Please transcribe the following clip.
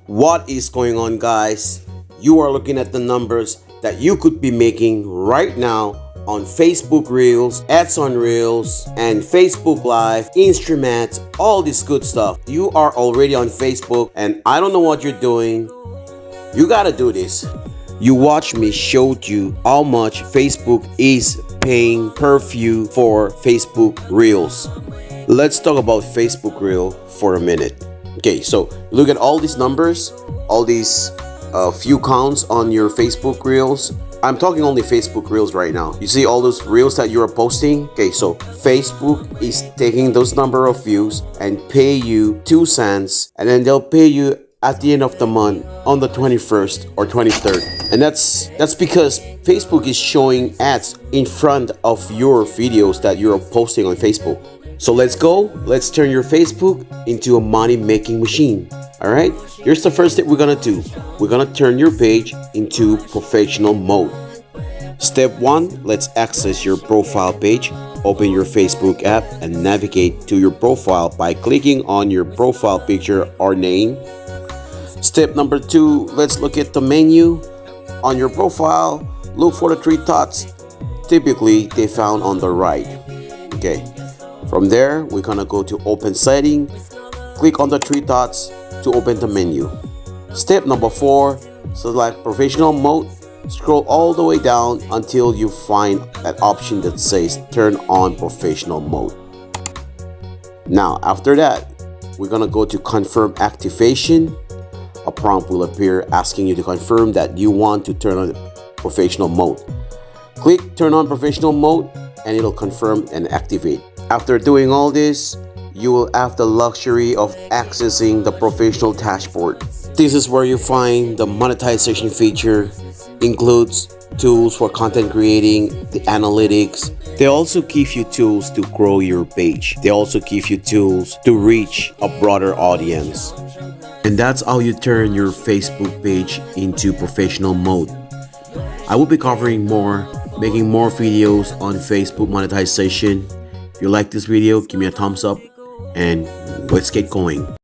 What is going on, guys? You are looking at the numbers that you could be making right now on Facebook Reels, Ads on Reels, and Facebook Live, Instruments, all this good stuff. You are already on Facebook, and I don't know what you're doing. You gotta do this. You watch me showed you how much Facebook is paying per view for Facebook Reels. Let's talk about Facebook Reel for a minute. Okay, so look at all these numbers, all these few counts on your Facebook Reels. I'm talking only Facebook Reels right now. You see all those Reels that you're posting? Okay, so Facebook is taking those number of views and pay you 2 cents, and then they'll pay you at the end of the month on the 21st or 23rd. And that's because Facebook is showing ads in front of your videos that you're posting on Facebook. So let's turn your Facebook into a money making machine. All right, here's the first step we're gonna do. We're gonna turn your page into professional mode. Step 1, let's access your profile page. Open your Facebook app and navigate to your profile by clicking on your profile picture or name. Step number 2, let's look at the menu. On your profile, look for the 3 dots. Typically, they found on the right. Okay. From there, we're gonna go to open setting. Click on the 3 dots to open the menu. Step number 4, select professional mode. Scroll all the way down until you find that option that says turn on professional mode. Now, after that, we're gonna go to confirm activation. A prompt will appear asking you to confirm that you want to turn on professional mode. Click turn on professional mode and it'll confirm and activate. After doing all this, you will have the luxury of accessing the professional dashboard. This is where you find the monetization feature, includes tools for content creating, the analytics. They also give you tools to grow your page. They also give you tools to reach a broader audience. And that's how you turn your Facebook page into professional mode. I will be covering more, making more videos on Facebook monetization. If you like this video, give me a thumbs up and let's get going.